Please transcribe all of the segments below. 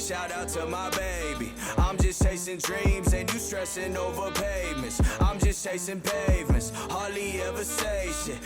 shout out to my baby. I'm just chasing dreams and you stressing over pavements. I'm just chasing pavements, hardly ever say shit.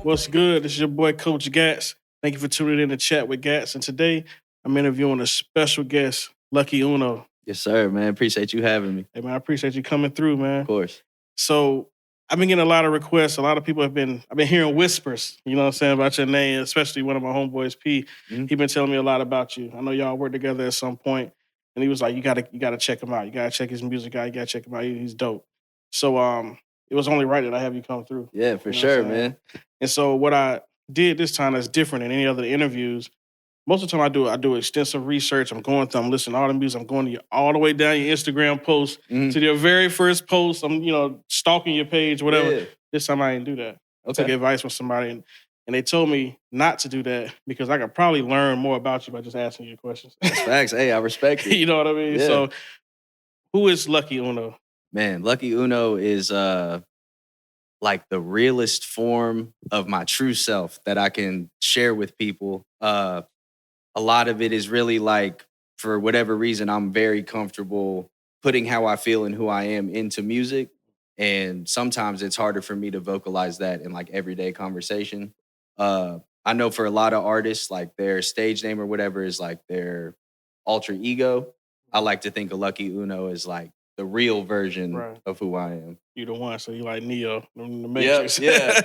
What's good? This is your boy, Coach Gats. Thank you for tuning in to Chat with Gats. And today, I'm interviewing a special guest, LUCKYUNO. Yes, sir, man. Appreciate you having me. Hey, man, I appreciate you coming through, man. Of course. So, I've been getting a lot of requests. A lot of people I've been hearing whispers, you know what I'm saying, about your name, especially one of my homeboys, P. Mhm. He been telling me a lot about you. I know y'all worked together at some point, and he was like, you gotta check him out. You gotta check his music out. You gotta check him out. He's dope. So, it was only right that I have you come through. Yeah, for You know sure, what I'm saying? man. And so what I did this time that's different than any other interviews. Most of the time I do extensive research. I'm listening to all the music. I'm going to all the way down your Instagram post Mhm. to your very first post. I'm, stalking your page, whatever. Yeah. This time I didn't do that. I Okay. took advice from somebody and they told me not to do that because I could probably learn more about you by just asking you questions. That's facts. Hey, I respect it. You know what I mean? Yeah. So who is LUCKYUNO? Man, LUCKYUNO is like the realest form of my true self that I can share with people. A lot of it is really like, for whatever reason, I'm very comfortable putting how I feel and who I am into music. And sometimes it's harder for me to vocalize that in like everyday conversation. I know for a lot of artists, like their stage name or whatever is like their alter ego. I like to think of LUCKYUNO as like the real version Right. of who I am. You the one, so you like Neo in the Matrix. yeah.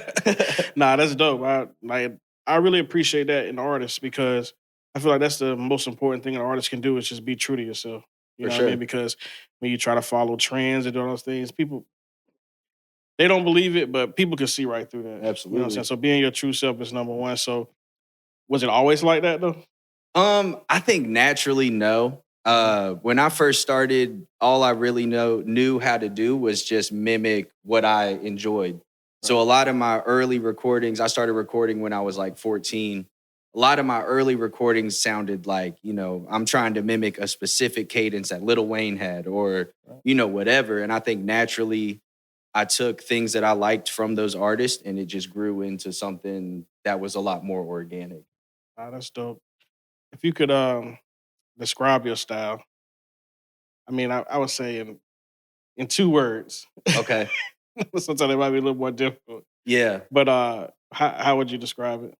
Nah, that's dope. I really appreciate that in artists because I feel like that's the most important thing an artist can do is just be true to yourself. You For know what I sure. mean? Because when you try to follow trends and do all those things, people they don't believe it, but people can see right through that. You know what I'm Absolutely. saying? So being your true self is number one. So was it always like that though? I think naturally, no. When I first started, all I really knew how to do was just mimic what I enjoyed. So a lot of my early recordings, I started recording when I was like 14. A lot of my early recordings sounded like, I'm trying to mimic a specific cadence that Lil Wayne had or, whatever. And I think naturally I took things that I liked from those artists and it just grew into something that was a lot more organic. That's dope. If you could describe your style, I mean, I would say in 2 words. Okay. Sometimes it might be a little more difficult. Yeah. But how would you describe it?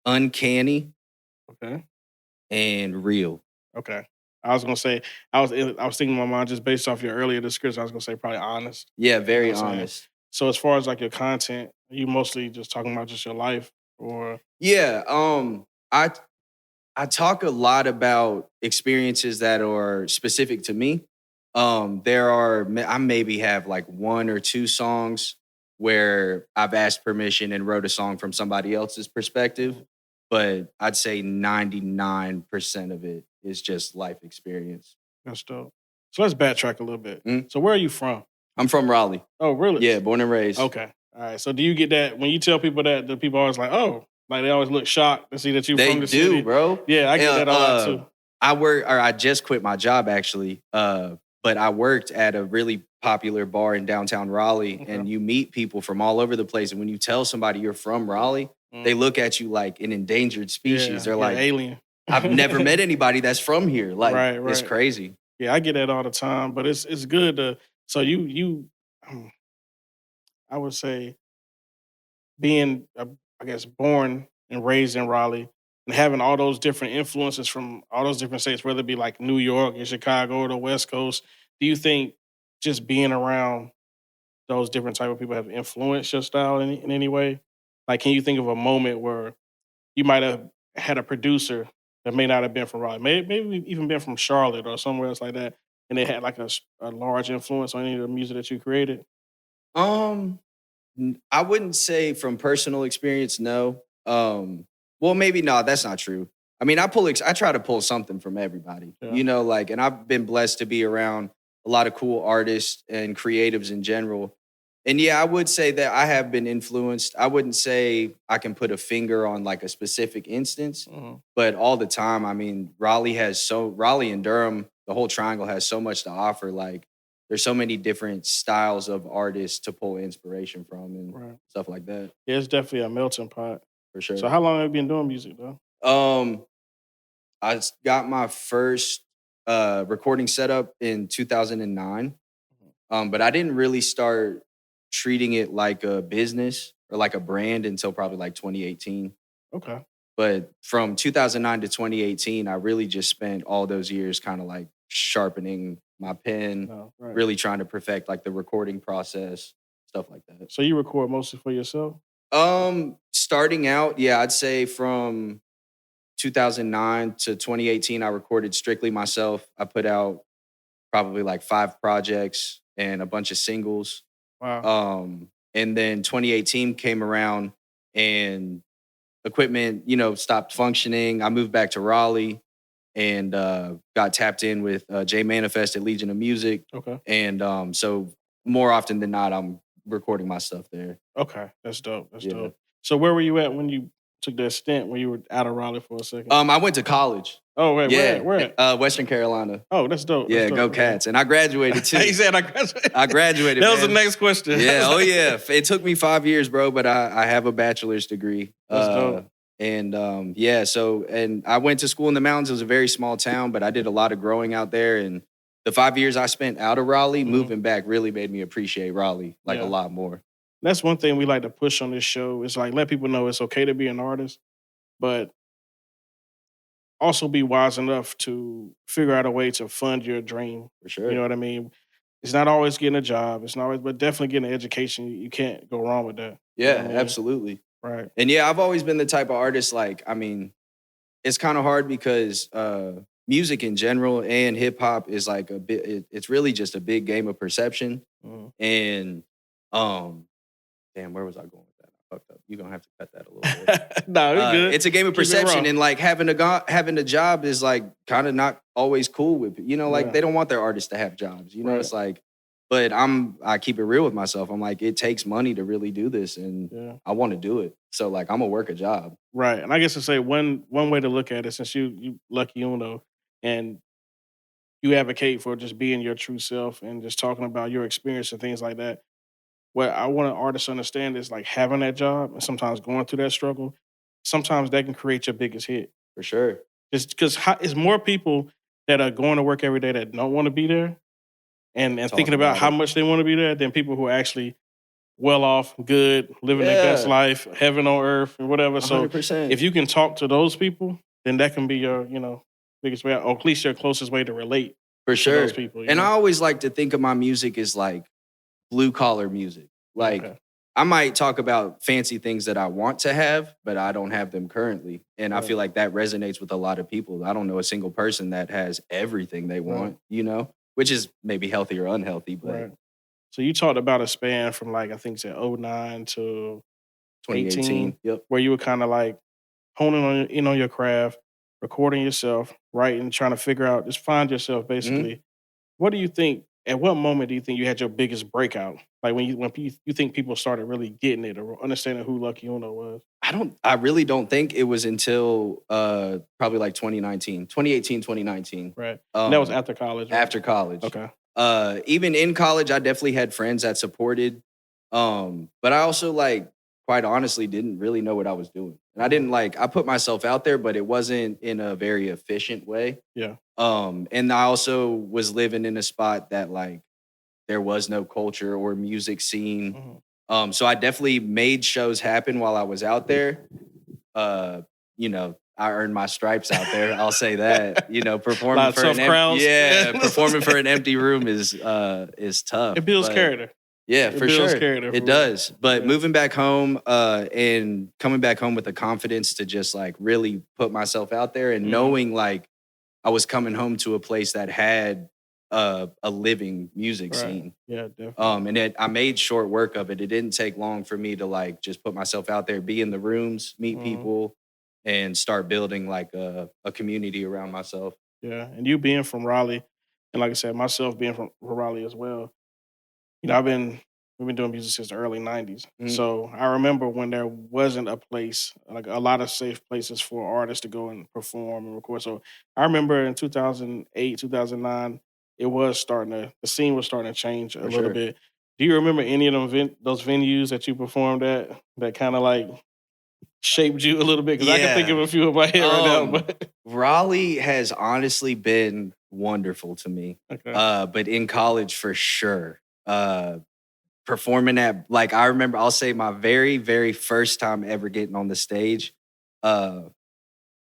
Uncanny Okay. and real. Okay. I was gonna say I was thinking in my mind just based off your earlier description. I was gonna say probably honest. Yeah, very You know what I'm saying? honest. So as far as like your content, are you mostly just talking about just your life, or Yeah, I talk a lot about experiences that are specific to me. I maybe have like 1 or 2 songs where I've asked permission and wrote a song from somebody else's perspective, but I'd say 99% of it is just life experience. that's dope? So let's backtrack a little bit. Mm. So where are you from? I'm from Raleigh. Oh, really? Yeah, born and raised. Okay. All right. So do you get that when you tell people that? The people always like, oh, like they always look shocked to see that you They from the do, city. bro. Yeah, I get that a lot too. I just quit my job actually, but I worked at a really popular bar in downtown Raleigh, Okay. and you meet people from all over the place. And when you tell somebody you're from Raleigh, they look at you like an endangered species. Yeah, They're yeah, like, alien. I've never met anybody that's from here. Like, Right, it's right. crazy. Yeah, I get that all the time, but it's good to. So I would say being, I guess, born and raised in Raleigh and having all those different influences from all those different states, whether it be like New York and Chicago or the West Coast. Do you think just being around those different type of people have influenced your style in any way? Like, can you think of a moment where you might have had a producer that may not have been from Raleigh, maybe even been from Charlotte or somewhere else like that, and they had like a large influence on any of the music that you created? Um, I wouldn't say from personal experience, no. Well, maybe no, that's not true. I mean, I try to pull something from everybody, Yeah. like, and I've been blessed to be around a lot of cool artists and creatives in general. And yeah, I would say that I have been influenced. I wouldn't say I can put a finger on like a specific instance, Mhm. but all the time, I mean, Raleigh and Durham, the whole triangle has so much to offer. Like, there's so many different styles of artists to pull inspiration from and Right. stuff like that, Yeah, it's definitely a melting pot. for sure. So how long have you been doing music though? Um, got my first recording setup in 2009, but I didn't really start treating it like a business or like a brand until probably like 2018. Okay. But from 2009 to 2018, I really just spent all those years kind of like sharpening my pen, No, right. really trying to perfect like the recording process, stuff like that. So you record mostly for yourself? Starting out, yeah, I'd say from 2009 to 2018, I recorded strictly myself. I put out probably like 5 projects and a bunch of singles. Wow. And then 2018 came around and equipment, stopped functioning. I moved back to Raleigh and got tapped in with J Manifest at Legion of Music. Okay. And so more often than not, I'm recording my stuff there. Okay. That's dope. That's Yeah. dope. So where were you at when you took that stint when you were out of Raleigh for a second? I went to college. Oh, wait, Yeah, where at? Western Carolina. Oh, that's dope. Yeah, That's dope. go Okay. Cats. And I graduated too. He said I graduated. I graduated. That was the man. next question. Yeah. Oh yeah. It took me 5 years, bro, but I have a bachelor's degree. That's dope. And yeah, so and I went to school in the mountains. It was a very small town, but I did a lot of growing out there. And the 5 years I spent out of Raleigh, moving back really made me appreciate Raleigh like a lot more. That's one thing we like to push on this show. It's like let people know it's okay to be an artist, but also be wise enough to figure out a way to fund your dream. For sure. You know what I mean? It's not always getting a job. It's not always, but definitely getting an education. You can't go wrong with that. Yeah, You know what I mean? absolutely. Right. And yeah, I've always been the type of artist, like, I mean, it's kind of hard because music in general and hip hop is like a bit, it's really just a big game of perception. Mhm. And damn, where was I going with that? I fucked up. You're gonna have to cut that a little bit. No, it's good. It's a game of Keep it perception, raw. and like having a job is like kind of not always cool with, like Yeah. they don't want their artists to have jobs. Right. It's like, but I keep it real with myself. I'm like, it takes money to really do this, and Yeah. I want to do it. So like, I'm gonna work a job. Right. And I guess to say one way to look at it, since you lucky Uno and you advocate for just being your true self and just talking about your experience and things like that. What I want an artist to understand is like having that job and sometimes going through that struggle, sometimes that can create your biggest hit. For sure. Just because it's more people that are going to work every day that don't want to be there and Talk thinking about about how it. much they want to be there than people who are actually well off, good, living their best Yeah. life, heaven on earth, and whatever. So 100%. if you can talk to those people, then that can be your, biggest way, or at least your closest way to relate For to sure. those people. And I always like to think of my music as like blue collar music. Like, Okay. I might talk about fancy things that I want to have, but I don't have them currently. And I Right. feel like that resonates with a lot of people. I don't know a single person that has everything they want, which is maybe healthy or unhealthy, but Right. So you talked about a span from like, I think it's 09 to 2018. 18, Yep. where you were kind of like honing in on your craft, recording yourself, writing, trying to figure out, just find yourself basically. What do you think, at what moment do you think you had your biggest breakout? Like when you think people started really getting it or understanding who Lucky Uno was? I really don't think it was until probably like 2019, 2018, 2019. Right. And that was after college. Right? After college. Okay. Even in college, I definitely had friends that supported. But I also like, quite honestly, didn't really know what I was doing. And I didn't I put myself out there, but it wasn't in a very efficient way. Yeah. And I also was living in a spot that like there was no culture or music scene. Mhm. So I definitely made shows happen while I was out there. I earned my stripes out there. I'll say that. Performing Lot of for an tough crowds. performing for an empty room is tough. It builds but- character. Yeah, It for builds sure. character, for It real. does. But Yeah. moving back home and coming back home with the confidence to just like really put myself out there and Mhm. knowing like I was coming home to a place that had a living music Right. scene. Yeah, definitely. And I made short work of it. It didn't take long for me to like just put myself out there, be in the rooms, meet Mhm. people, and start building like a community around myself. Yeah. And you being from Raleigh, and like I said, myself being from Raleigh as well. We've been doing music since the early 90s. Mhm. So I remember when there wasn't a place, like a lot of safe places for artists to go and perform and record. So I remember in 2008, 2009, the scene was starting to change a For little sure. bit. Do you remember any of those venues that you performed at that kind of like shaped you a little bit? Because I can think of a few in my head right now. But Raleigh has honestly been wonderful to me. okay. But in college for sure. Performing at, like, I remember, I'll say my very, very first time ever getting on the stage.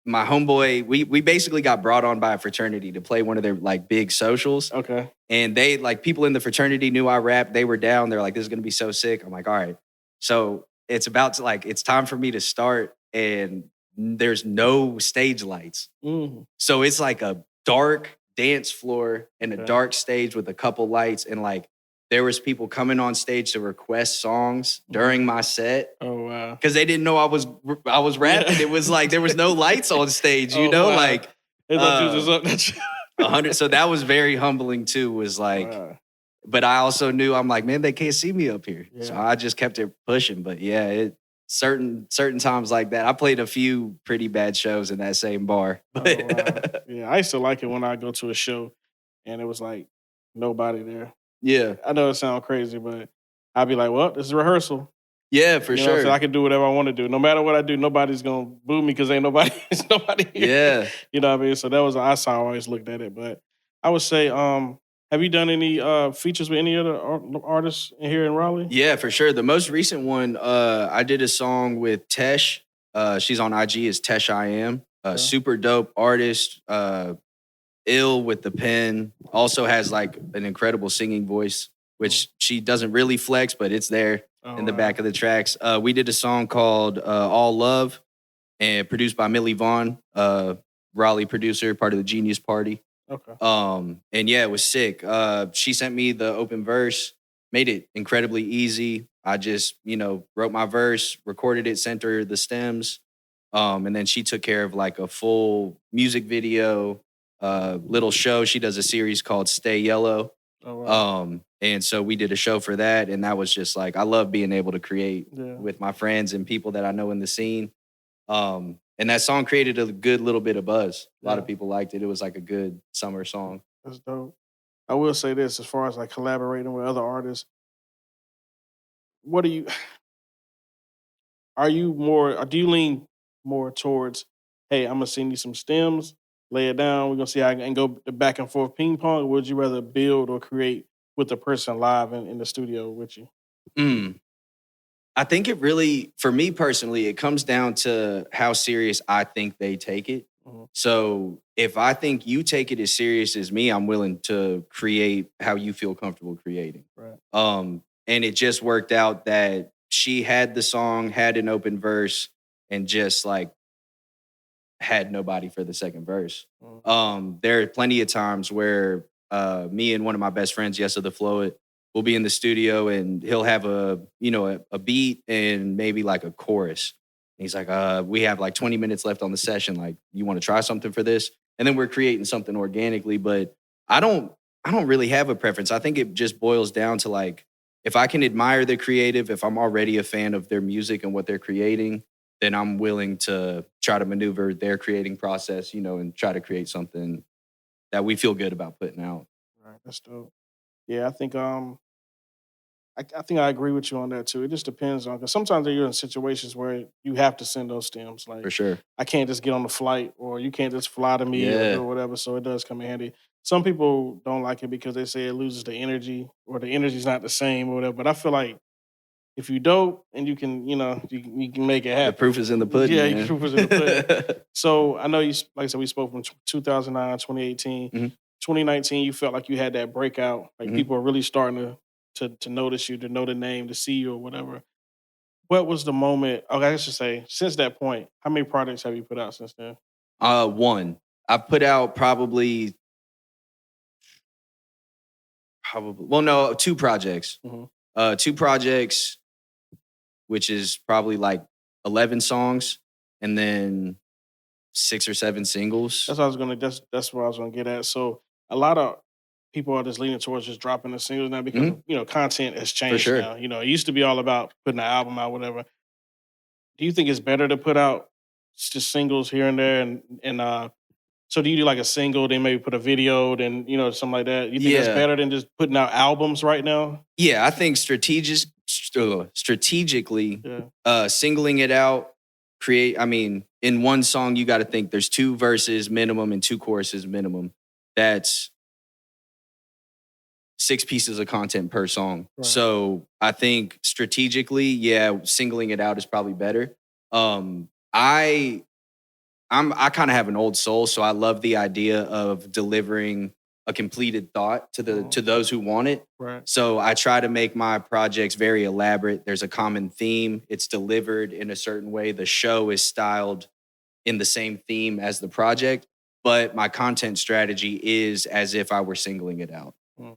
My homeboy, we basically got brought on by a fraternity to play one of their like big socials. Okay. And they, like, people in the fraternity knew I rapped. They were down. They're like, this is gonna be so sick. I'm like, all right. So it's about to, like, it's time for me to start, and there's no stage lights. Mm. So it's like a dark dance floor and a Okay. dark stage with a couple lights, and like there was people coming on stage to request songs during my set Oh wow. because they didn't know I was rapping. Yeah. It was like there was no lights on stage, you Oh, know, wow. like They thought you was just up. 100. So that was very humbling too. Was like, Wow. but I also knew, I'm like, man, they can't see me up here, so Yeah. I just kept it pushing. But yeah, certain times like that. I played a few pretty bad shows in that same bar. Oh, But wow. Yeah, I used to like it when I go to a show and it was like nobody there. yeah, I know it sounds crazy, but I'd be like, well, this is rehearsal. yeah, for You know what I'm sure. saying? I can do whatever I want to do. No matter what I do, nobody's going to boo me because ain't nobody, it's nobody here. Yeah. You know what I mean? So that was, I always looked at it. But I would say, have you done any features with any other artists here in Raleigh? Yeah, for sure. The most recent one, I did a song with Tesh. She's on IG as Tesh I Am. Okay. Super dope artist. Ill with the pen. Also has like an incredible singing voice, which she doesn't really flex, but it's there in the back of the tracks. We did a song called All Love, and produced by Millie Vaughn, Raleigh producer, part of the Genius Party. Okay. And yeah, it was sick. She sent me the open verse, made it incredibly easy. I just, wrote my verse, recorded it, sent her the stems. And then she took care of like a full music video, little show. She does a series called Stay Yellow. Oh, wow. And so we did a show for that. And that was just like, I love being able to create Yeah. with my friends and people that I know in the scene. And that song created a good little bit of buzz. A lot of people liked it. It was like a good summer song. That's dope. I will say this, as far as like collaborating with other artists, what do you do you lean more towards, hey, I'm gonna send you some stems, lay it down, we're gonna see how I can go the back and forth ping pong, or would you rather build or create with the person live in the studio with you? I think it really, for me personally, it comes down to how serious I think they take it. Mhm. So if I think you take it as serious as me, I'm willing to create how you feel comfortable creating. Right. And it just worked out that she had the song, had an open verse, and just like had nobody for the second verse. There are plenty of times where me and one of my best friends, Yes of the Flow, we'll be in the studio and he'll have a beat and maybe like a chorus. And he's like, we have like 20 minutes left on the session. Like, you want to try something for this? And then we're creating something organically. But I don't really have a preference. I think it just boils down to like, if I can admire the creative, if I'm already a fan of their music and what they're creating, then I'm willing to try to maneuver their creating process, and try to create something that we feel good about putting out. Right. That's dope. Yeah, I think I think I agree with you on that too. It just depends on, because sometimes you're in situations where you have to send those stems. Like, For sure. I can't just get on the flight, or you can't just fly to me Yeah. or whatever. So it does come in handy. Some people don't like it because they say it loses the energy, or the energy's not the same or whatever. But I feel like if you dope and you can, you can make it happen. The proof is in the pudding. Yeah, man. proof is in the pudding. So I know you, like I said, we spoke from 2009, 2018. Mhm. 2019, you felt like you had that breakout. Like, Mhm. people are really starting to notice you, to know the name, to see you or whatever. What was the moment? Okay, I should say, since that point, how many projects have you put out since then? One. I put out probably, well, no, two projects. Mhm. Two projects, which is probably like 11 songs, and then 6 or 7 singles. That's what I was gonna. That's what I was gonna get at. So a lot of people are just leaning towards just dropping the singles now because content has changed sure. now. It used to be all about putting an album out, whatever. Do you think it's better to put out just singles here and there, and so do you do like a single, then maybe put a video, then something like that? You think that's Yeah. better than just putting out albums right now? Yeah, I think strategically, Yeah. singling it out create. I mean, in one song, you got to think there's 2 verses minimum and 2 choruses minimum. That's 6 pieces of content per song. Right. So I think strategically, yeah, singling it out is probably better. I kind of have an old soul, so I love the idea of delivering a completed thought to those who want it. Right. So I try to make my projects very elaborate. There's a common theme. It's delivered in a certain way. The show is styled in the same theme as the project, but my content strategy is as if I were singling it out.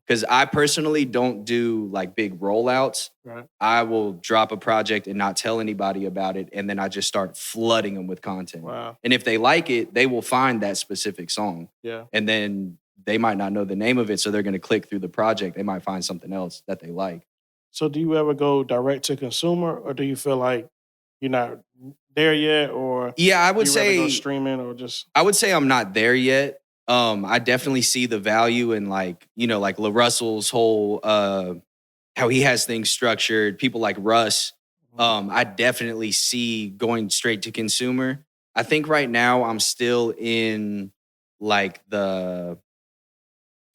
Because I personally don't do like big rollouts. Right. I will drop a project and not tell anybody about it, and then I just start flooding them with content. Wow. And if they like it, they will find that specific song. Yeah. And then they might not know the name of it, so they're going to click through the project. They might find something else that they like. So do you ever go direct to consumer, or do you feel like you're not there yet, or Yeah, I would you rather go say streaming, or just I would say I'm not there yet. I definitely see the value in like La Russell's whole how he has things structured. People like Russ, I definitely see going straight to consumer. I think right now I'm still in like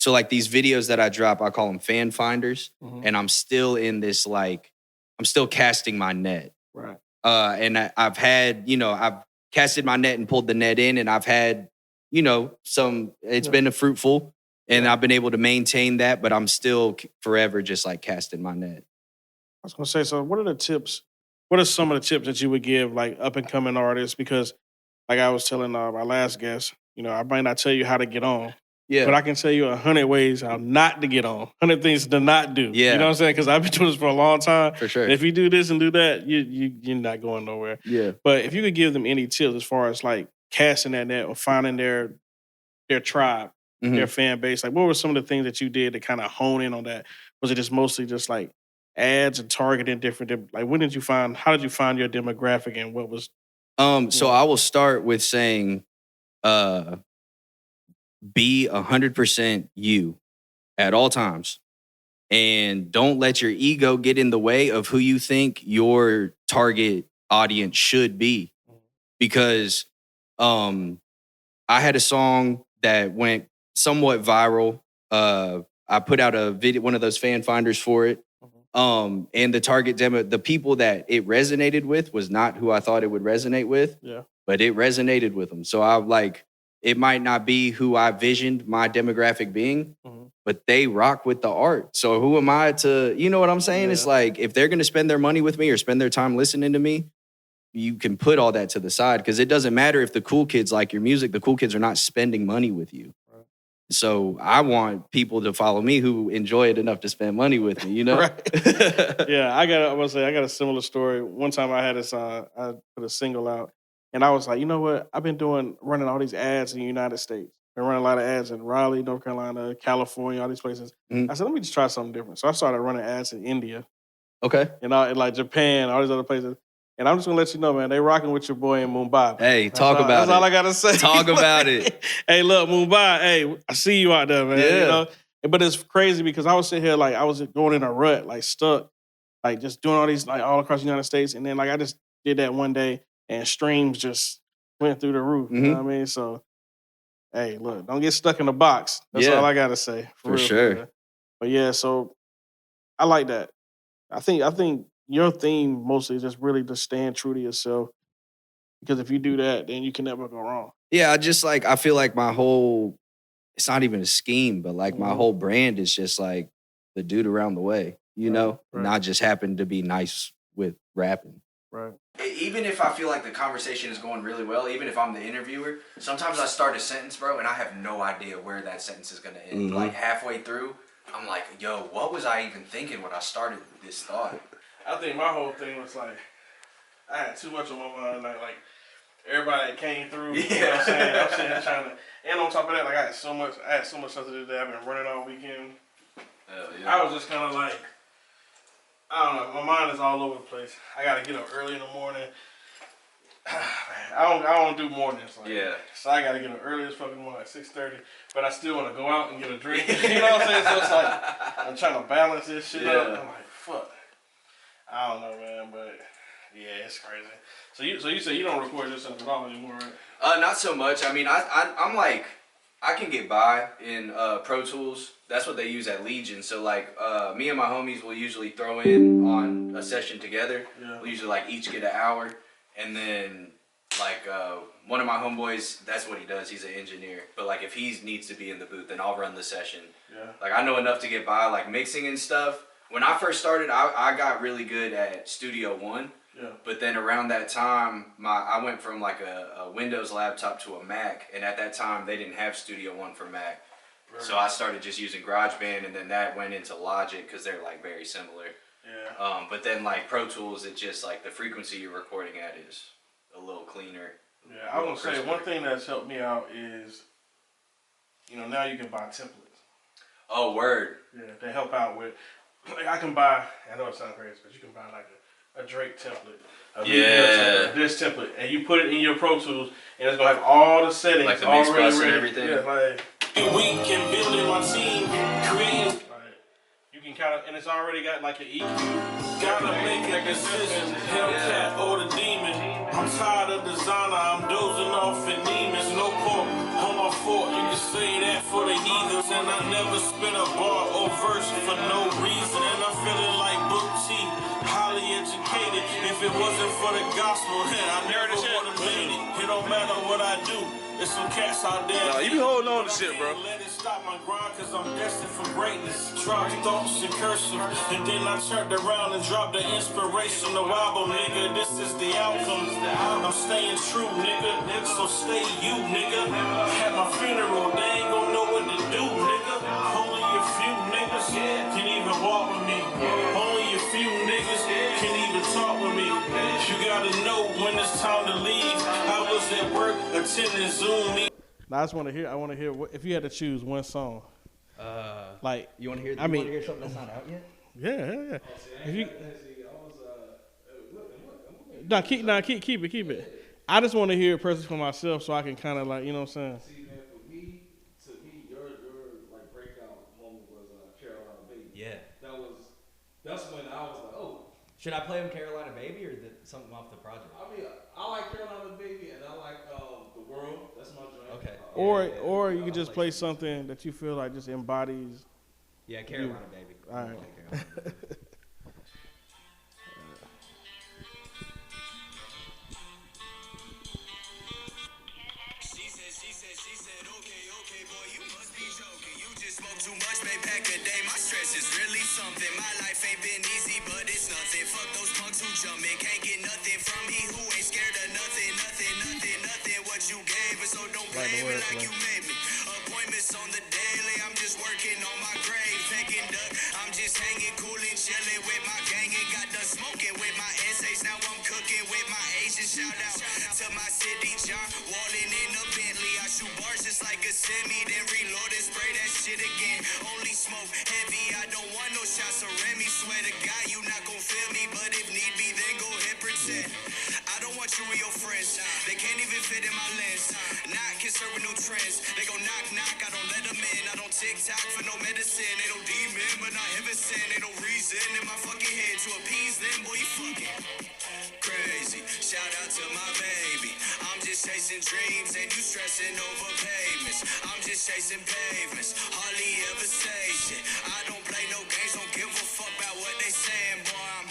like these videos that I drop, I call them fan finders, and I'm still in this like I'm still casting my net. right. And I've had, I've casted my net and pulled the net in, and I've had, it's been a fruitful, and I've been able to maintain that, but I'm still forever just like casting my net. I was gonna say, so what are the tips? What are some of the tips that you would give like up and coming artists? Because like I was telling our last guest, I might not tell you how to get on. Yeah. But I can tell you 100 ways how not to get on, 100 things to not do. Yeah. You know what I'm saying? Because I've been doing this for a long time. For sure. And if you do this and do that, you're not going nowhere. Yeah. But if you could give them any tips as far as like casting that net or finding their tribe, their fan base, like what were some of the things that you did to kind of hone in on that? Was it just mostly just like ads and targeting different, like how did you find your demographic, and what was? So I will start with saying, be 100% you at all times, and don't let your ego get in the way of who you think your target audience should be. Because I had a song that went somewhat viral. I put out a video, one of those fan finders for it. And the target demo, the people that it resonated with was not who I thought it would resonate with. Yeah. But it resonated with them. So it might not be who I visioned my demographic being, but they rock with the art. So who am I to, you know what I'm saying? Yeah. It's like, if they're going to spend their money with me or spend their time listening to me, you can put all that to the side, because it doesn't matter if the cool kids like your music. The cool kids are not spending money with you. Right. So I want people to follow me who enjoy it enough to spend money with me, Right. Yeah, I got a similar story. One time I had I put a single out, and I was like, you know what? I've been running all these ads in the United States. Been running a lot of ads in Raleigh, North Carolina, California, all these places. I said, let me just try something different. So I started running ads in India. Okay. And like Japan, all these other places. And I'm just gonna let you know, man, they rocking with your boy in Mumbai. Hey, talk about it. That's all I gotta say. Talk about it. Hey, look, Mumbai, hey, I see you out there, man. Yeah. But it's crazy because I was sitting here like I was going in a rut, like stuck, like just doing all these like all across the United States. And then like I just did that one day, and streams just went through the roof. You know what I mean? So hey, look, don't get stuck in a box. That's all I gotta say. For sure. Real. But yeah, so I like that. I think your theme mostly is just really to stand true to yourself, because if you do that, then you can never go wrong. Yeah, I feel like my whole, it's not even a scheme, but like my whole brand is just like the dude around the way, you know? Right. Not just happen to be nice with rapping. Right. Even if I feel like the conversation is going really well, even if I'm the interviewer, sometimes I start a sentence, bro, and I have no idea where that sentence is gonna end. Like halfway through, I'm like, yo, what was I even thinking when I started this thought? I think my whole thing was like, I had too much on my mind. Like everybody that came through, you know what I'm saying? I'm sitting here trying to, and on top of that, like I had so much stuff to do today. I've been running all weekend. I was just kind of like, I don't know, my mind is all over the place. I gotta get up early in the morning. I don't do mornings. So I gotta get up early as fucking morning, like 6:30. But I still want to go out and get a drink. You know what I'm saying? So it's like I'm trying to balance this shit up. I'm like, fuck. I don't know, man, but Yeah, it's crazy. So you say you don't record yourself at all anymore, right? Not so much. I mean, I'm like, I can get by in Pro Tools. That's what they use at Legion. So like, me and my homies will usually throw in on a session together. Yeah. We'll usually like each get an hour, and then like one of my homeboys, that's what he does. He's an engineer. But like, if he needs to be in the booth, then I'll run the session. Yeah. Like I know enough to get by, like mixing and stuff. When I first started, I got really good at Studio One. Yeah. But then around that time, I went from like a Windows laptop to a Mac, and at that time they didn't have Studio One for Mac. Right. So I started just using GarageBand, and then that went into Logic because they're like very similar. Yeah. But then like Pro Tools, it's just like the frequency you're recording at is a little cleaner. Yeah, I would say one thing that's helped me out is, now you can buy templates. Oh, word. Yeah, they help out with. Like I can buy. I know it sounds crazy, but you can buy like a Drake template. Yeah. This template, and you put it in your Pro Tools, and it's gonna have all the settings, like the mix bus and everything. Yeah, like we can build in my team, creating. You can kind of, and it's already got like an EQ. Gotta make a decision, Hellcat or the demon. I'm tired of designer, I'm dozing off in demons. No pork on my fork, you can say that for the heathens. And I never spit a bar or verse for no reason. And I'm feeling like Book T, highly educated. If it wasn't for the gospel, I never would have made it. It don't matter what I do. There's some cats out there. Nah, you be holding on to shit, bro. Let it stop my grind, cause I'm destined for greatness. Dropped thoughts in cursive, and then I turned around and dropped the inspirational album, nigga. This is the outcome. I'm staying true, nigga. So stay you, nigga. At my funeral, they ain't gonna know what to do, nigga. Only a few niggas can even walk with me. Only a few niggas can even talk with me. You gotta know when it's time to leave. I was at work attending Zoom. Now I want to hear if you had to choose one song. Like You want to hear? I mean, hear something that's not out yet? Yeah. If you, keep it. I just want to hear it personally for myself, so I can kind of like, you know what I'm saying. See, man, for me, your like breakout moment was Carolina Baby. Yeah. That's when I was like, oh. Should I play him Carolina Baby or something off the project? I mean, I like Carolina Baby and I like The World. That's my joint. Okay. Or you could just play something that you feel like just embodies. Yeah, Carolina Baby. All right. She said, okay, boy, you must be joking. You just smoke too much, may pack a day. My stress is really something. My life ain't been easy, but it's nothing. Fuck those punks who jumping. Can't get nothing from me who ain't scared of nothing. What you gave us, so don't play me like you made me. Appointments on the daily, I'm just working on my grave. Taking duck, I'm just hanging cool and chilling with my gang. And got done smoking with my essays. Now I'm cooking with my Asian. Shout out to my city, John. Walling in a Bentley. I shoot bars just like a semi. Then reload and spray that shit again. Only smoke heavy. I don't want no shots of Remy. Swear to God, you not gon' feel me. But if need be, then go ahead, pretend. I don't want you and your friends. They can't even fit in my lens. Not concerned with new trends. They go knock, I don't let them in. I don't TikTok for no medicine. They don't demon, but not heaven sin. Ain't no reason in my fucking head to appease them. Boy, you fucking crazy. Shout out to my baby. I'm just chasing dreams and you stressing over pavements. I'm just chasing pavements. Hardly ever say shit. I don't play no games. Don't give a fuck about what they saying, boy. I'm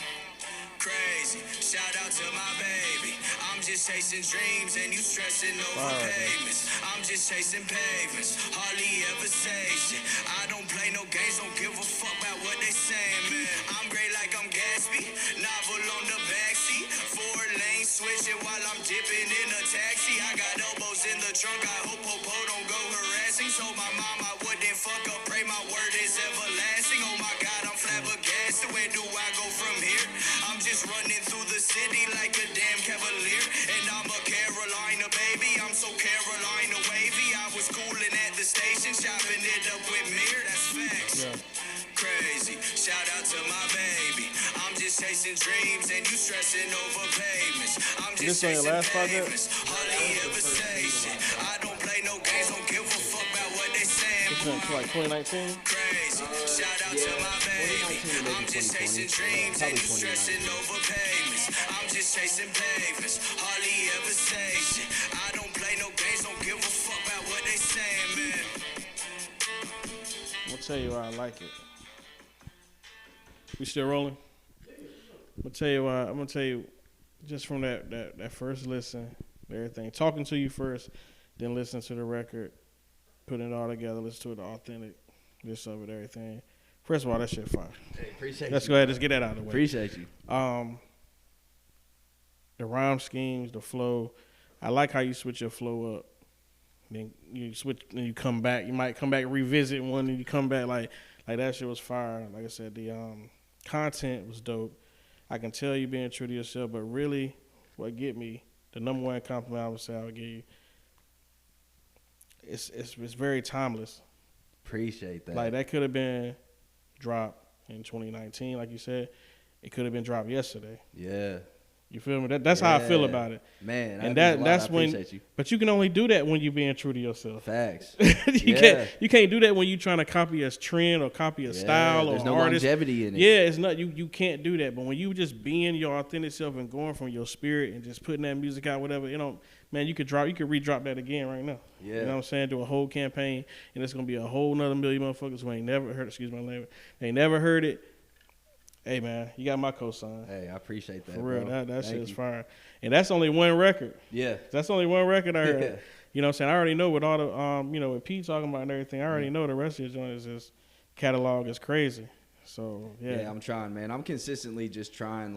crazy. Shout out to my baby. I'm just chasing dreams and you stressing over pavements. I'm just chasing pavements. Hardly ever say shit. I don't play no games. Don't give a fuck about what they saying, man. I'm great like I'm Gatsby. Novel on the backseat. 4-lane switching while I'm dipping in a taxi. I got elbows in the trunk. I hope Popo don't go harassing. So my mom I wouldn't fuck up. Pray my word is everlasting. Oh my God, I'm flabbergasted. Where do I go from here? I'm just running through the city like a damn cavalier. And I'm a Carolina baby. I'm so Carolina wavy. I was cooling at the station, chopping it up with Mir. That's facts. Yeah. Crazy. Shout out to my baby. I'm just chasing dreams and you stressing over pavements. I'm just This on your chasing last project? pavements. Hardly ever say shit. I don't play no games. Don't give a fuck about what they saying. It's like 2019. Crazy. Shout out to my baby. I'm just chasing dreams and you stressing over pavements. I'm just chasing pavements. Hardly ever say shit. I don't play no games, don't give a fuck about what they saying, man. I'm gonna tell you why I like it. We still rolling? I'm gonna tell you why. I'm gonna tell you just from that first listen, everything. Talking to you first, then listen to the record, putting it all together, listen to it, the authentic, this of it, everything. First of all, that shit fire. Hey, appreciate Let's you. go ahead, just get that out of the way. Appreciate you. The rhyme schemes, the flow. I like how you switch your flow up. Then you switch, then you come back. You might come back, revisit one, and you come back like that shit was fire. Like I said, the content was dope. I can tell you being true to yourself, but really, what get me, the number one compliment I would say I would give you, it's very timeless. Appreciate that. Like that could have been dropped in 2019, like you said. It could have been dropped yesterday. Yeah. You feel me? That's how I feel about it. Man, and that's I appreciate you. But you can only do that when you're being true to yourself. Facts. you can't do that when you're trying to copy a trend or copy a style or there's no artist. longevity in it. Yeah, it's not you can't do that. But when you just being your authentic self and going from your spirit and just putting that music out, whatever, man, you could re-drop that again right now. Yeah. You know what I'm saying? Do a whole campaign, and it's gonna be a whole nother million motherfuckers who ain't never heard. Excuse my language. They never heard it. Hey man, you got my cosign. Hey, I appreciate that. For real, bro. that shit is you. fire. And that's only one record. Yeah. That's only one record I heard. Yeah. You know what I'm saying? I already know with all the with Pete talking about and everything, I already know the rest of the joint is just catalog is crazy. So yeah. Yeah, I'm trying, man. I'm consistently just trying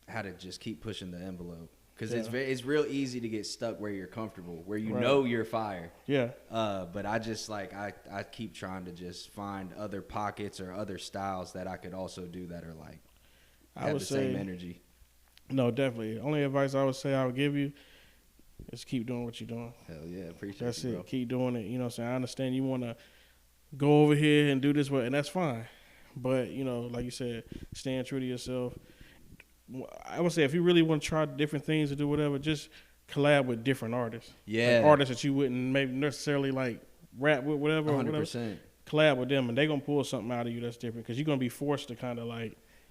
how to just keep pushing the envelope. Because it's real easy to get stuck where you're comfortable, where you know you're fire. Yeah. But I just I keep trying to just find other pockets or other styles that I could also do that are have the same energy. No, definitely. Only advice I would give you is keep doing what you're doing. Hell yeah, appreciate That's you, it. bro. Keep doing it. You know what I'm saying? I understand you want to go over here and do this, and that's fine. But, like you said, staying true to yourself. I would say if you really want to try different things or do whatever, just collab with different artists. Yeah. Like artists that you wouldn't maybe necessarily rap with, whatever. 100%. Collab with them, and they're going to pull something out of you that's different because you're going to be forced to kind of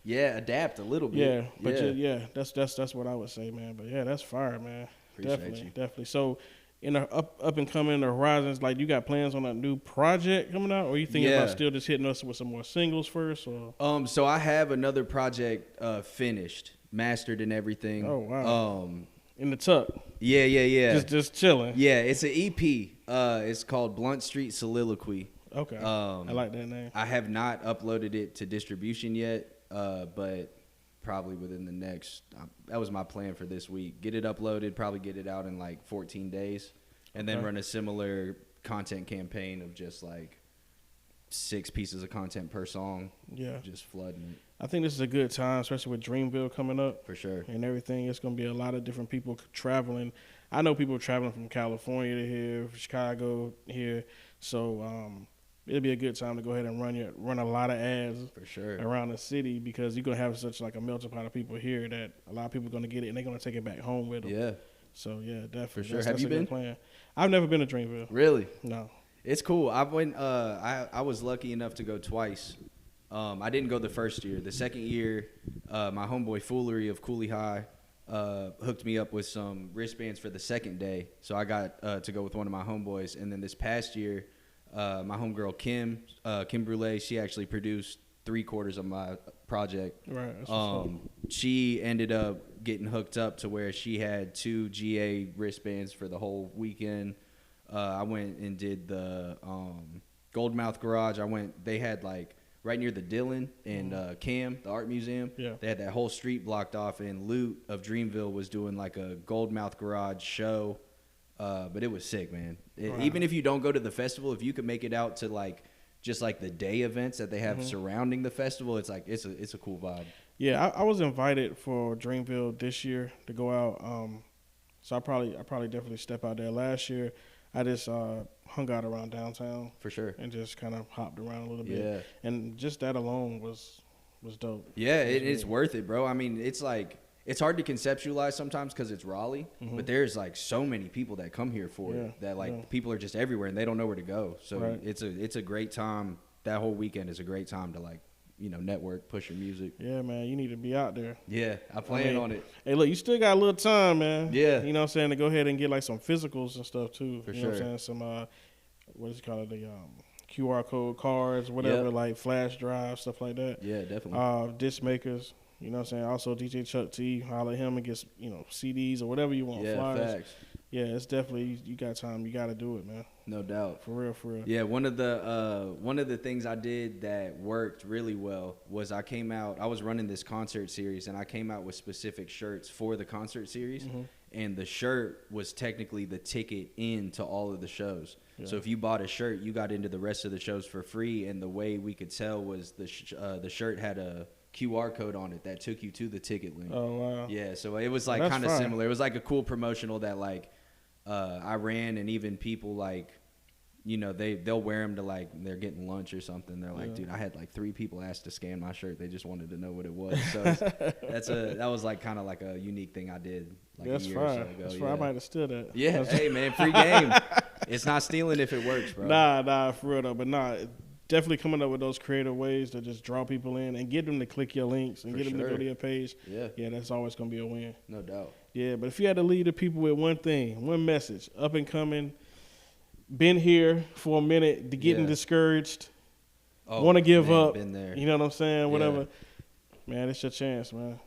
adapt a little bit. Yeah, but that's what I would say, man. But yeah, that's fire, man. Appreciate you. Definitely. So in the up and coming, the horizons, you got plans on a new project coming out, or you thinking about still just hitting us with some more singles first? Or So I have another project finished, mastered, and everything. Oh wow. In the tuck. Yeah. Just chilling. Yeah, it's an EP. It's called Blunt Street Soliloquy. Okay. I like that name. I have not uploaded it to distribution yet, but probably within the next. That was my plan for this week. Get it uploaded. Probably get it out in 14 days, and then run a similar content campaign of just 6 pieces of content per song. Yeah. Just flooding it. I think this is a good time, especially with Dreamville coming up. For sure. And everything. It's going to be a lot of different people traveling. I know people traveling from California to here, Chicago here. So it'll be a good time to go ahead and run a lot of ads for sure around the city because you're going to have such a melting pot of people here that a lot of people are going to get it and they're going to take it back home with them. Yeah. So, yeah, definitely. For sure. Have you been? Plan. I've never been to Dreamville. Really? No. It's cool. I was lucky enough to go twice. I didn't go the first year. The second year, my homeboy Foolery of Cooley High hooked me up with some wristbands for the second day. So I got to go with one of my homeboys. And then this past year, my homegirl Kim Brule, she actually produced 3/4 of my project. Right. She ended up getting hooked up to where she had 2 GA wristbands for the whole weekend. I went and did the Goldmouth Garage. They had right near the Dillon and Cam, the art museum. Yeah. They had that whole street blocked off, and Loot of Dreamville was doing a Goldmouth Garage show. But it was sick, man. Even if you don't go to the festival, if you could make it out to just the day events that they have surrounding the festival, it's it's a cool vibe. Yeah, I was invited for Dreamville this year to go out. So I probably definitely step out there. Last year, I just hung out around downtown for sure and just kind of hopped around a little bit. Yeah, and just that alone was dope. Yeah, it's worth it, bro. I mean, it's it's hard to conceptualize sometimes because it's Raleigh, but there's so many people that come here for it that people are just everywhere and they don't know where to go. So it's a great time. That whole weekend is a great time to network, push your music. Yeah, man, you need to be out there. Yeah, I plan on it. Hey, look, you still got a little time, man. Yeah. You know what I'm saying, to go ahead and get like some physicals and stuff too. For you know what I'm sure. saying? Some what is it called, the QR code cards, whatever, Yep. like flash drive, stuff like that. Yeah, definitely. Disc makers, you know what I'm saying? Also DJ Chuck T, holler at him and get, CDs or whatever you want, Yeah, flyers. facts. Yeah, it's definitely, you got time, you got to do it, man. No doubt. For real, for real. Yeah, one of the things I did that worked really well was I was running this concert series, and I came out with specific shirts for the concert series, and the shirt was technically the ticket into all of the shows. Yeah. So if you bought a shirt, you got into the rest of the shows for free, and the way we could tell was the shirt had a QR code on it that took you to the ticket link. Oh, wow. Yeah, so it was like kind of similar. It was like a cool promotional that like I ran, and even people like, they'll wear them to like they're getting lunch or something. They're like, dude, I had like 3 people ask to scan my shirt. They just wanted to know what it was. So that was like kind of like a unique thing I did like a year or so ago. That's fine. I might have stood that. Yeah, hey man, free game. It's not stealing if it works, bro. Nah, for real though. But definitely coming up with those creative ways to just draw people in and get them to click your links and get them to go to your page. Yeah, that's always gonna be a win. No doubt. Yeah, but if you had to lead the people with one thing, one message, up and coming, been here for a minute, getting discouraged, want to give up, been there. you know what I'm saying? Whatever. Man, it's your chance, man.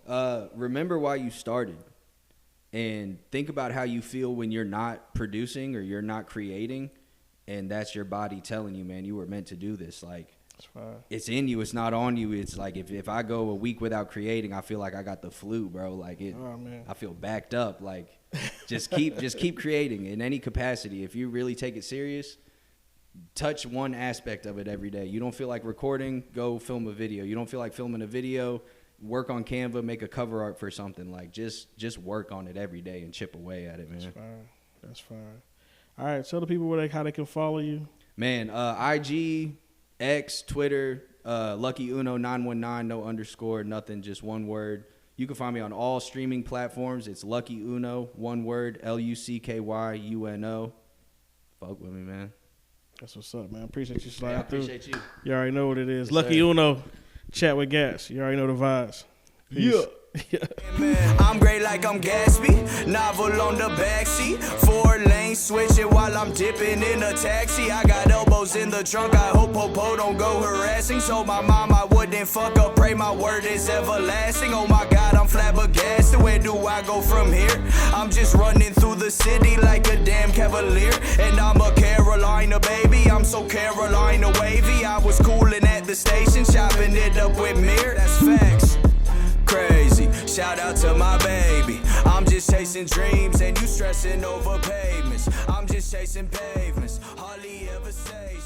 Remember why you started, and think about how you feel when you're not producing or you're not creating, and that's your body telling you, man, you were meant to do this. Like, it's in you. It's not on you. It's like if I go a week without creating, I feel like I got the flu, bro. Like I feel backed up. Like just keep creating in any capacity. If you really take it serious, touch one aspect of it every day. You don't feel like recording, go film a video. You don't feel like filming a video, work on Canva, make a cover art for something. Like just work on it every day and chip away at it, man. That's fine. All right, tell the people how they can follow you. Man, IG, X, Twitter, LUCKYUNO 919, no underscore, nothing, just one word. You can find me on all streaming platforms. It's LUCKYUNO, one word, LUCKYUNO. Fuck with me, man. That's what's up, man. Appreciate you sliding through. I appreciate you. You already know what it is. Yes, Lucky sir. Uno, chat with Gats. You already know the vibes. Peace. Yeah. I'm great like I'm Gatsby, novel on the backseat, 4-lane switching while I'm dipping in a taxi. I got elbows in the trunk, I hope Popo don't go harassing. So my mom I wouldn't fuck up, pray my word is everlasting. Oh my God, I'm flabbergasted, where do I go from here? I'm just running through the city like a damn cavalier. And I'm a Carolina baby, I'm so Carolina wavy. I was cooling at the station, chopping it up with Mir, that's facts. Crazy, shout out to my baby. I'm just chasing dreams and you stressing over pavements. I'm just chasing pavements, hardly ever say